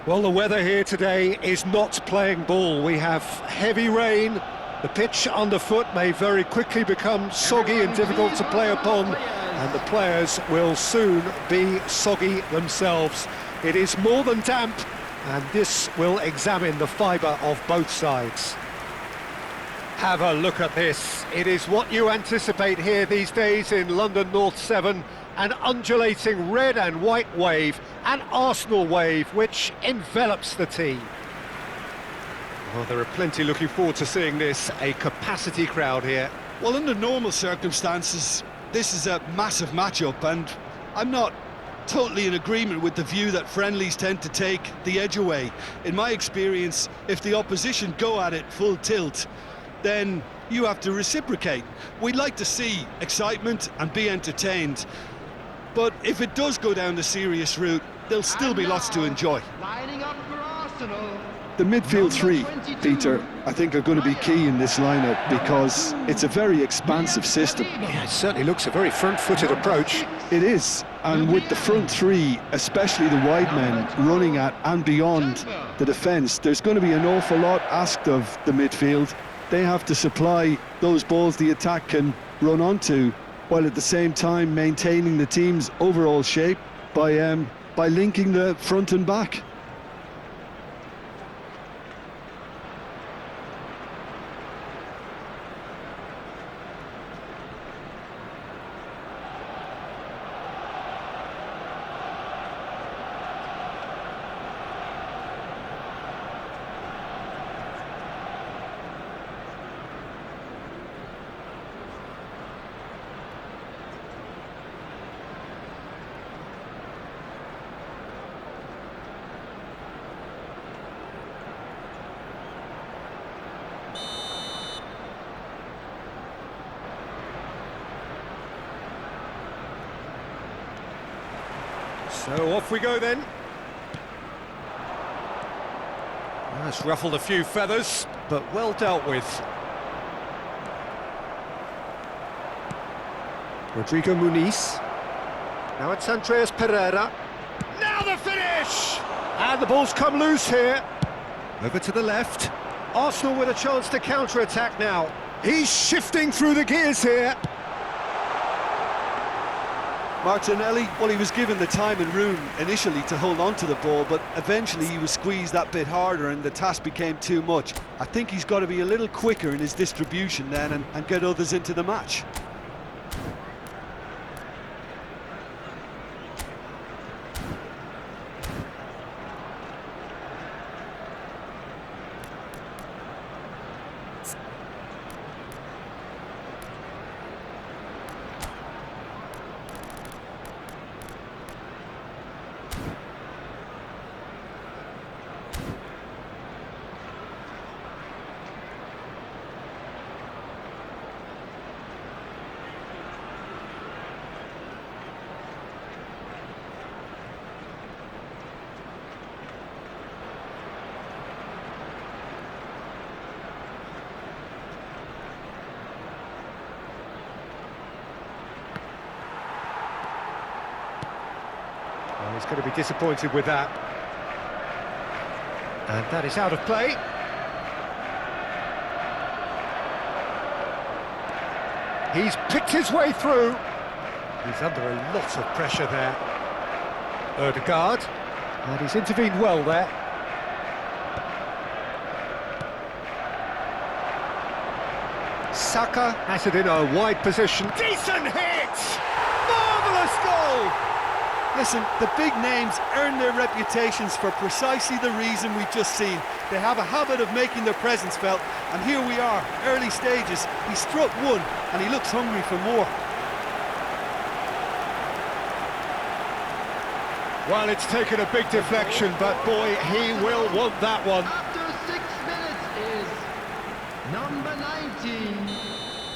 Well, the weather here today is not playing ball. We have heavy rain. The pitch underfoot may very quickly become soggy and difficult to play upon, and the players will soon be soggy themselves. It is more than damp, and this will examine the fibre of both sides. Have a look at this. It is what you anticipate here these days in London North 7, an undulating red and white wave, an Arsenal wave which envelops the team. Well, there are plenty looking forward to seeing this, a capacity crowd here. Well, under normal circumstances, this is a massive matchup, and I'm not totally in agreement with the view that friendlies tend to take the edge away. In my experience, if the opposition go at it full tilt, then you have to reciprocate. We'd like to see excitement and be entertained, but if it does go down the serious route, there'll still be lots to enjoy. Lining up for Arsenal. The midfield three, Peter, I think are going to be key in this lineup because it's a very expansive system. Yeah, it certainly looks a very front-footed approach. It is, and with the front three, especially the wide men, running at and beyond the defence, there's going to be an awful lot asked of the midfield. They have to supply those balls the attack can run onto, while at the same time maintaining the team's overall shape by linking the front and back. So off we go then. That's ruffled a few feathers, but well dealt with. Rodrigo Muniz. Now it's Andreas Pereira. Now the finish! And the ball's come loose here. Over to the left. Arsenal with a chance to counter-attack now. He's shifting through the gears here. Martinelli, well, he was given the time and room initially to hold on to the ball, but eventually he was squeezed that bit harder and the task became too much. I think he's got to be a little quicker in his distribution then and get others into the match. He's going to be disappointed with that. And that is out of play. He's picked his way through. He's under a lot of pressure there. Ødegaard. And he's intervened well there. Saka has it in a wide position. Decent hit! Marvellous goal! Listen, the big names earn their reputations for precisely the reason we've just seen. They have a habit of making their presence felt, and here we are, early stages. He struck one, and he looks hungry for more. Well, it's taken a big deflection, but boy, he will want that one. After 6 minutes is number 19,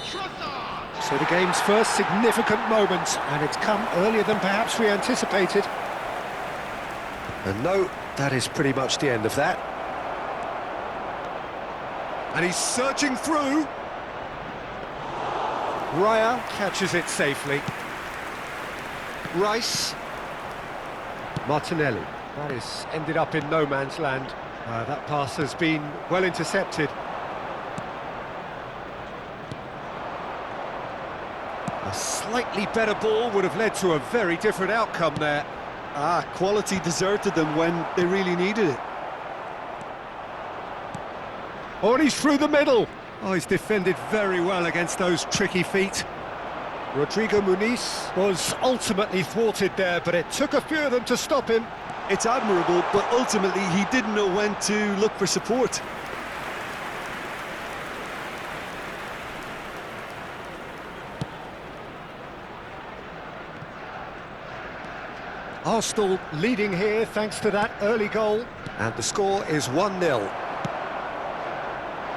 Trossard. So the game's first significant moment, and it's come earlier than perhaps we anticipated. And no, that is pretty much the end of that. And he's searching through. Raya catches it safely. Rice. Martinelli. That is ended up in no man's land. That pass has been well intercepted. A slightly better ball would have led to a very different outcome there. Quality deserted them when they really needed it. Oh, and he's through the middle. Oh, he's defended very well against those tricky feet. Rodrigo Muniz was ultimately thwarted there, but it took a few of them to stop him. It's admirable, but ultimately he didn't know when to look for support. Arsenal leading here thanks to that early goal. And the score is 1-0.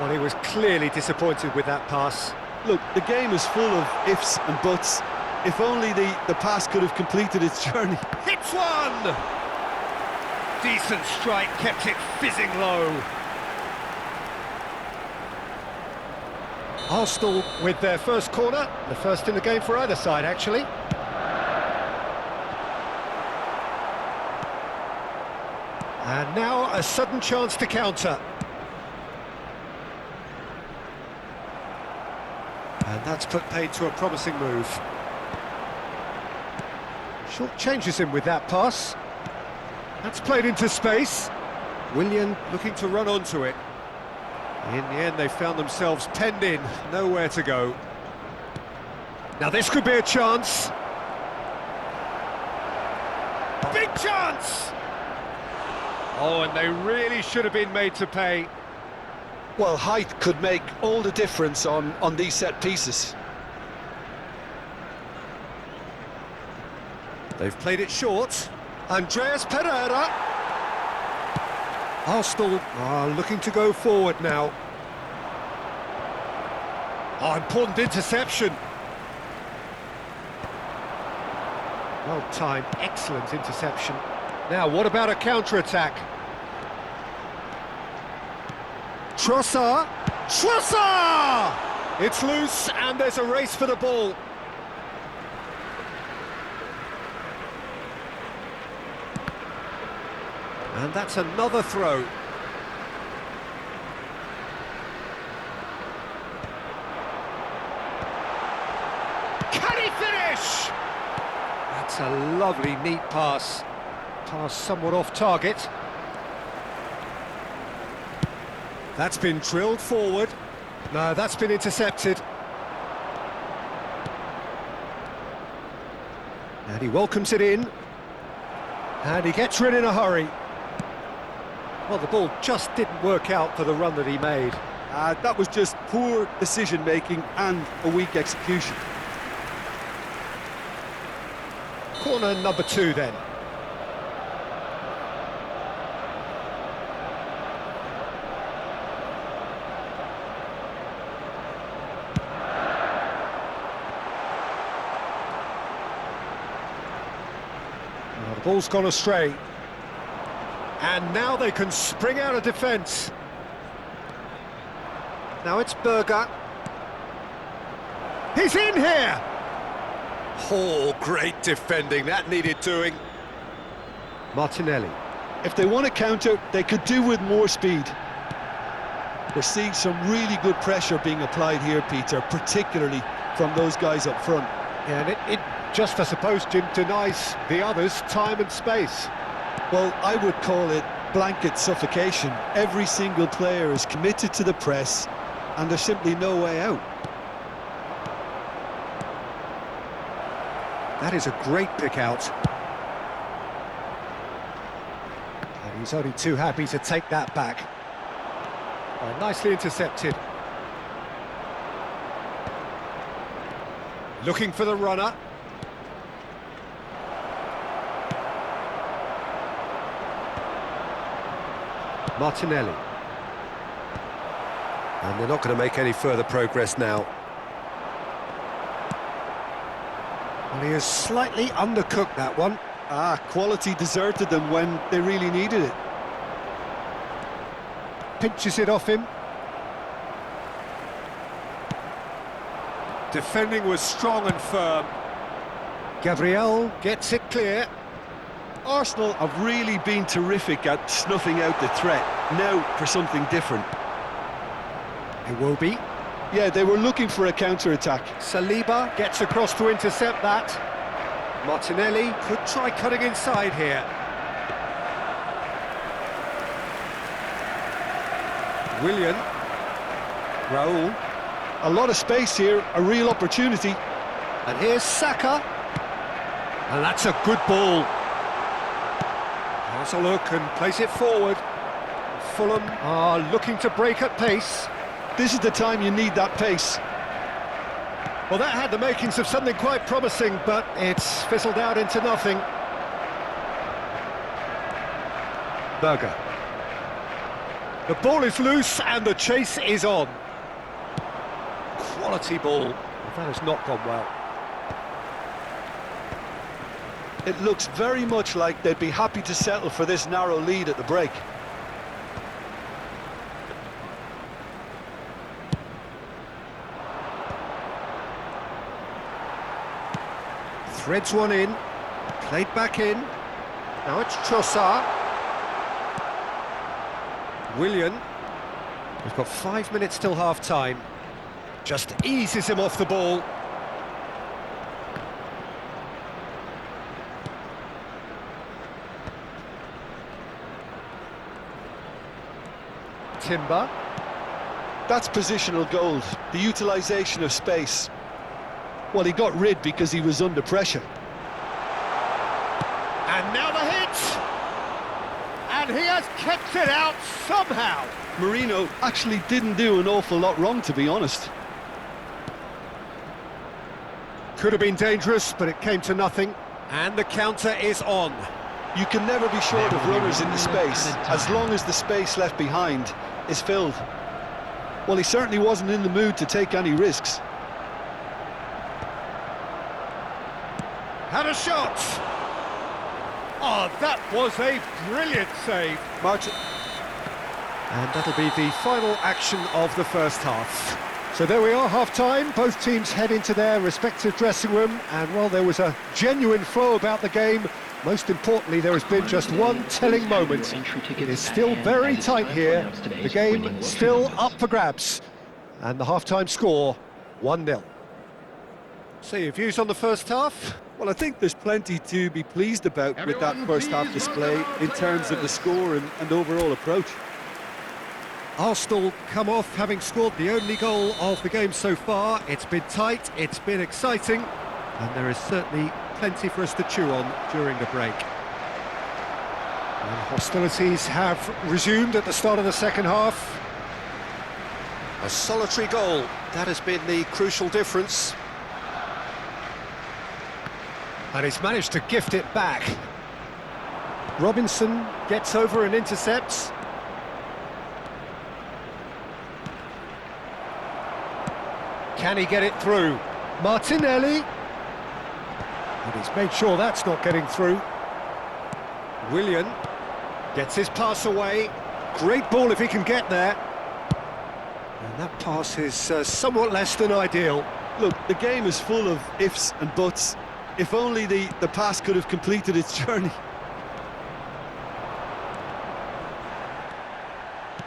Well, he was clearly disappointed with that pass. Look, the game is full of ifs and buts. If only the pass could have completed its journey. Hits one! Decent strike, kept it fizzing low. Arsenal with their first corner, the first in the game for either side, actually. And now a sudden chance to counter. And that's put paid to a promising move. Short changes him with that pass. That's played into space. Willian looking to run onto it. In the end, they found themselves penned in, nowhere to go. Now this could be a chance. Big chance! Oh, and they really should have been made to pay. Well, height could make all the difference on these set pieces. They've played it short. Andreas Pereira. Arsenal are looking to go forward now. Oh, important interception. Well timed, excellent interception. Now, what about a counter-attack? Trossard! Trossard! It's loose, and there's a race for the ball. And that's another throw. Can he finish? That's a lovely, neat pass. Pass somewhat off target. That's been drilled forward. No, that's been intercepted. And he welcomes it in. And he gets rid in a hurry. Well, the ball just didn't work out for the run that he made. That was just poor decision-making and a weak execution. Corner number 2 then. Well, the ball's gone astray. And now they can spring out of defence. Now it's Berger. He's in here! Oh, great defending, that needed doing. Martinelli. If they want to counter, they could do with more speed. We're seeing some really good pressure being applied here, Peter, particularly from those guys up front. Yeah, and it just, I suppose, Jim, denies the others time and space. Well, I would call it blanket suffocation. Every single player is committed to the press, and there's simply no way out. That is a great pick out. And he's only too happy to take that back. Oh, nicely intercepted. Looking for the runner. Martinelli. And they're not going to make any further progress now. Well, he has slightly undercooked that one. Quality deserted them when they really needed it. Pinches it off him. Defending was strong and firm. Gabriel gets it clear. Arsenal have really been terrific at snuffing out the threat. Now for something different. Iwobi. Yeah, they were looking for a counter-attack. Saliba gets across to intercept that. Martinelli could try cutting inside here. Willian. Raul. A lot of space here, a real opportunity. And here's Saka. And that's a good ball. Has a look and plays it forward. Fulham are looking to break at pace. This is the time you need that pace. Well, that had the makings of something quite promising, but it's fizzled out into nothing. Berger. The ball is loose and the chase is on. Quality ball. That has not gone well. It looks very much like they'd be happy to settle for this narrow lead at the break. Threads one in, played back in. Now it's Trossard. Willian. We've got 5 minutes till half-time. Just eases him off the ball. Timber. That's positional gold, the utilisation of space. Well, he got rid because he was under pressure. And now the hit! And he has kept it out somehow! Marino actually didn't do an awful lot wrong, to be honest. Could have been dangerous, but it came to nothing. And the counter is on. You can never be short of runners in the space, as long as the space left behind is filled. Well, he certainly wasn't in the mood to take any risks. Had a shot! Oh, that was a brilliant save. Martin. And that'll be the final action of the first half. So there we are, half-time. Both teams head into their respective dressing room. And while there was a genuine flow about the game, most importantly, there has been just one telling moment. It is still very tight here. The game still up for grabs. And the half-time score, 1-0. So your views on the first half? Well, I think there's plenty to be pleased about with that first half display in terms of the score and overall approach. Arsenal come off having scored the only goal of the game so far. It's been tight, it's been exciting, and there is certainly plenty for us to chew on during the break. And hostilities have resumed at the start of the second half. A solitary goal, that has been the crucial difference. And he's managed to gift it back. Robinson gets over and intercepts. Can he get it through? Martinelli. And he's made sure that's not getting through. Willian gets his pass away. Great ball if he can get there. And that pass is somewhat less than ideal. Look, the game is full of ifs and buts. If only the pass could have completed its journey.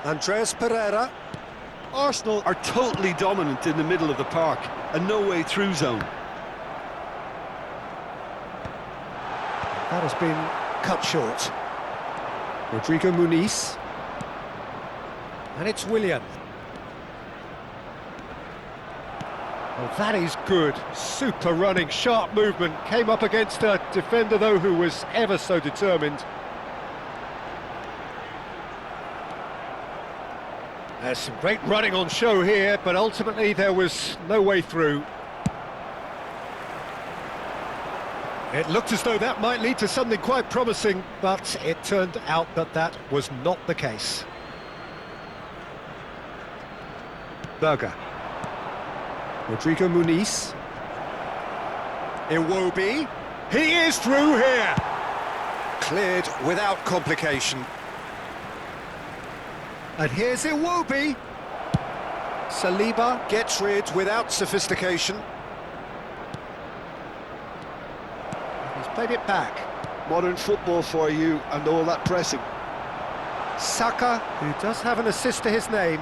Andreas Pereira. Arsenal are totally dominant in the middle of the park, a no-way through zone. That has been cut short. Rodrigo Muniz. And it's Willian. Well, that is good. Super running, sharp movement. Came up against a defender, though, who was ever so determined. There's some great running on show here, but ultimately there was no way through. It looked as though that might lead to something quite promising, but it turned out that that was not the case. Berger. Rodrigo Muniz. Iwobi. He is through here. Cleared without complication. And here's Iwobi. Saliba gets rid without sophistication. He's played it back. modern football for you and all that pressing. Saka, who does have an assist to his name.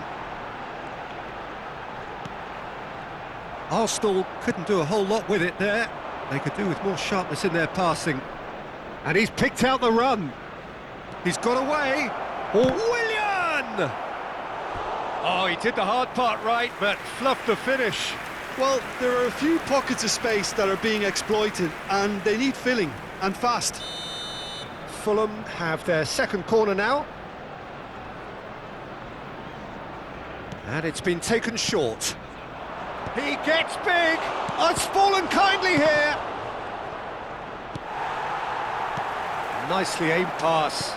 Arsenal couldn't do a whole lot with it there. They could do with more sharpness in their passing. And he's picked out the run. He's got away. Willian! Oh, he did the hard part right, but fluffed the finish. Well, there are a few pockets of space that are being exploited, and they need filling, and fast. Fulham have their second corner now. And it's been taken short. He gets big. It's fallen kindly here. Nicely aimed pass.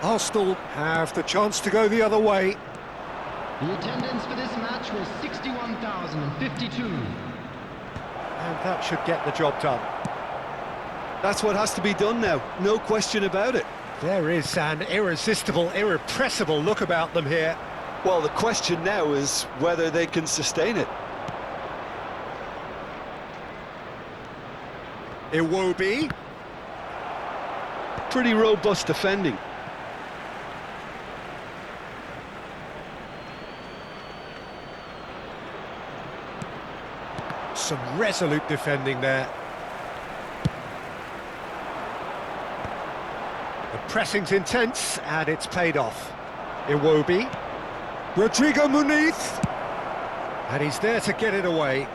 Arsenal have the chance to go the other way. The attendance for this match was 61,052. And that should get the job done. That's what has to be done now, no question about it. There is an irresistible, irrepressible look about them here. Well, the question now is whether they can sustain it. Iwobi. Pretty robust defending. Some resolute defending there. The pressing's intense, and it's paid off. Iwobi. Rodrigo Muniz. And he's there to get it away.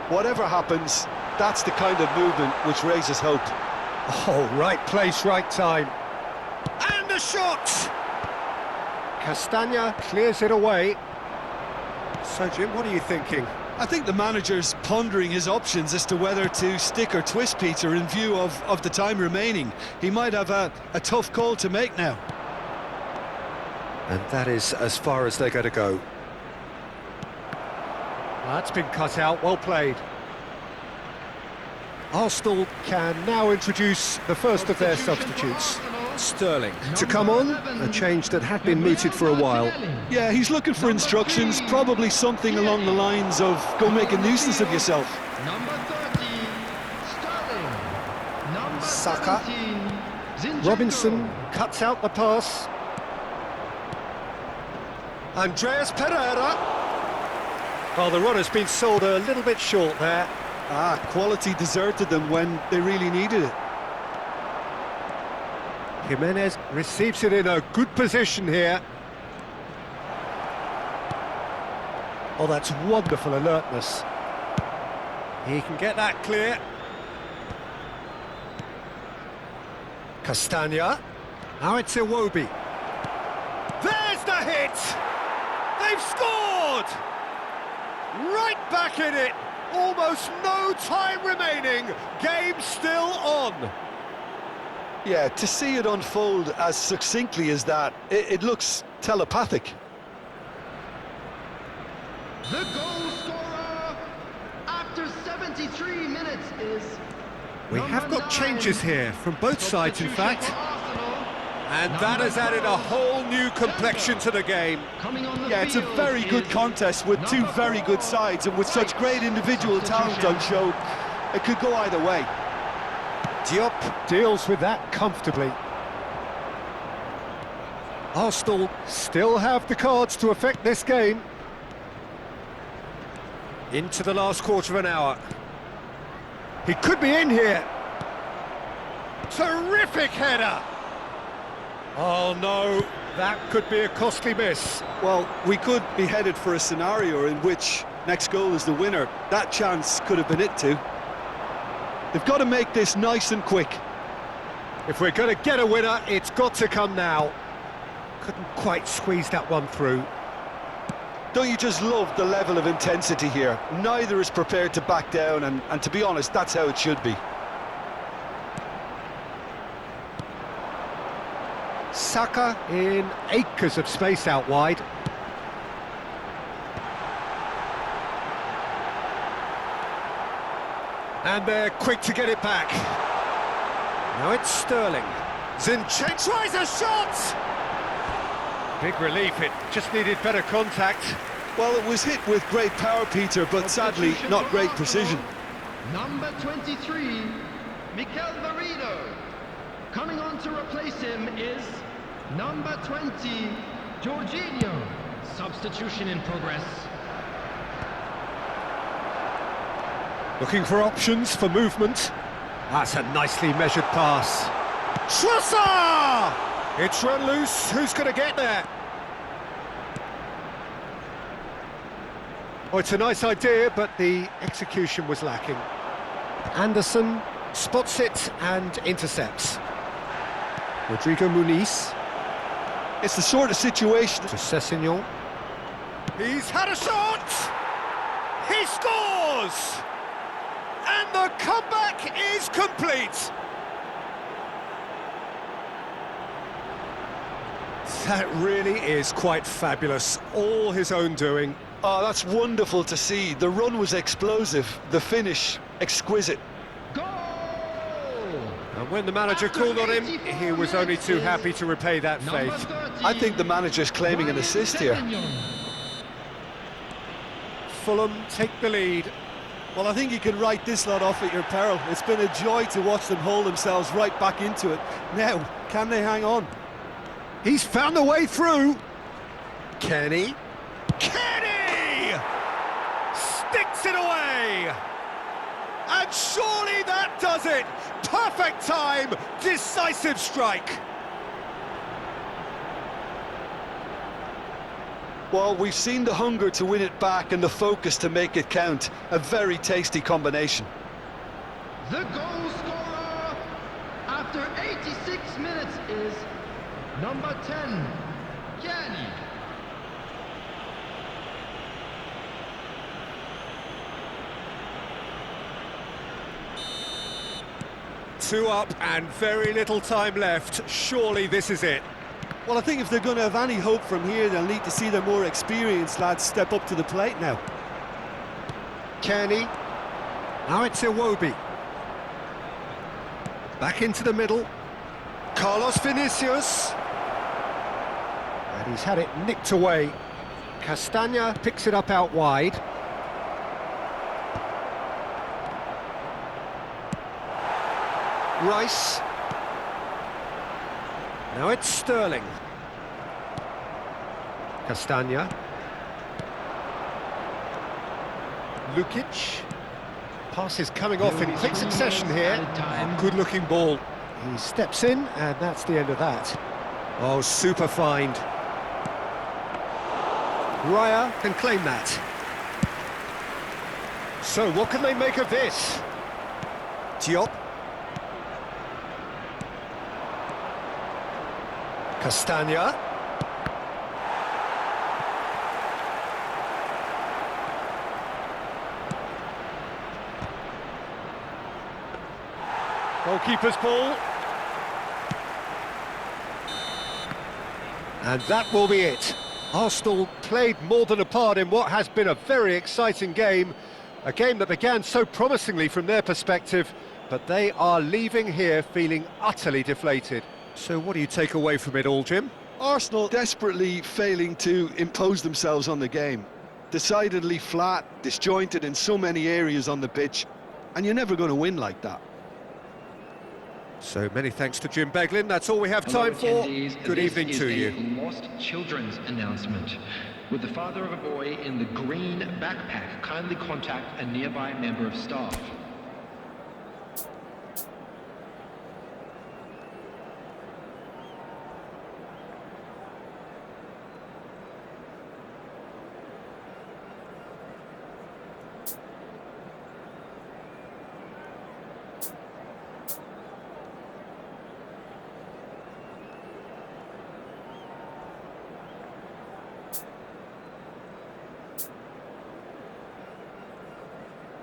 Whatever happens, that's the kind of movement which raises hope. Oh, right place, right time. And a shot! Castagna clears it away. So, Jim, what are you thinking? I think the manager's pondering his options as to whether to stick or twist Peter in view of the time remaining. He might have a tough call to make now. And that is as far as they're going to go. That's been cut out, well played. Arsenal can now introduce the first of their substitutes. Sterling to come on, a change that had been mooted for a while. Yeah, he's looking for instructions, probably something along the lines of go make a nuisance of yourself. Number 30, Sterling. Number Saka. 17, Zinchenko. Robinson cuts out the pass. Andreas Pereira. Well, the run has been sold a little bit short there. Quality deserted them when they really needed it. Jimenez receives it in a good position here. Oh, that's wonderful alertness. He can get that clear. Castagna. Now it's Iwobi. There's the hit! They've scored! Right back in it! Almost no time remaining. Game still on. Yeah, to see it unfold as succinctly as that, it looks telepathic. The goal scorer after 73 minutes is... We have got changes here from both sides, in fact. And that has added a whole new complexion to the game. Yeah, it's a very good contest with two very good sides, and with such great individual talent on show, it could go either way. Diop deals with that comfortably. Arsenal still have the cards to affect this game. Into the last quarter of an hour. He could be in here. Terrific header! Oh no, that could be a costly miss. Well, we could be headed for a scenario in which next goal is the winner. That chance could have been it too. They've got to make this nice and quick. If we're going to get a winner, it's got to come now. Couldn't quite squeeze that one through. Don't you just love the level of intensity here? Neither is prepared to back down, and to be honest, that's how it should be. Saka in acres of space out wide. And they're quick to get it back. Now it's Sterling. Zinchenko tries a shot! Big relief, it just needed better contact. Well, it was hit with great power, Peter, but sadly not great precision. Number 23, Mikel Merino. Coming on to replace him is number 20, Jorginho. Substitution in progress. Looking for options for movement. That's a nicely measured pass. Schlosser! It's run loose. Who's going to get there? Oh, it's a nice idea, but the execution was lacking. Anderson spots it and intercepts. Rodrigo Muniz. It's the sort of situation... To Sessegnon. He's had a shot! He scores! And the comeback is complete! That really is quite fabulous. All his own doing. Oh, that's wonderful to see. The run was explosive, the finish exquisite. Goal! And when the manager called on him, he was only too happy to repay that faith. I think the manager's claiming an assist here. Fulham take the lead. Well, I think you can write this lot off at your peril. It's been a joy to watch them hold themselves right back into it. Now, can they hang on? He's found the way through. Kenny. Kenny! Sticks it away! And surely that does it! Perfect time! Decisive strike! Well, we've seen the hunger to win it back and the focus to make it count. A very tasty combination. The goal scorer after 86 minutes is number 10, Kenny. Two up and very little time left. Surely this is it. Well, I think if they're going to have any hope from here, they'll need to see their more experienced lads step up to the plate now. Kenny. Now it's Iwobi. Back into the middle. Carlos Vinicius. And he's had it nicked away. Castagna picks it up out wide. Rice. Now it's Sterling. Castagna. Lukic. Passes coming off in quick succession here. Good-looking ball. He steps in, and that's the end of that. Oh, super find. Raya can claim that. So, what can they make of this? Diop. Castagna. Goalkeeper's ball. And that will be it. Arsenal played more than a part in what has been a very exciting game. A game that began so promisingly from their perspective, but they are leaving here feeling utterly deflated. So what do you take away from it all, Jim? Arsenal desperately failing to impose themselves on the game. Decidedly flat, disjointed in so many areas on the pitch, and you're never going to win like that. So many thanks to Jim Beglin. That's all we have time for. Good evening to you. Lost children's announcement. With the father of a boy in the green backpack, kindly contact a nearby member of staff.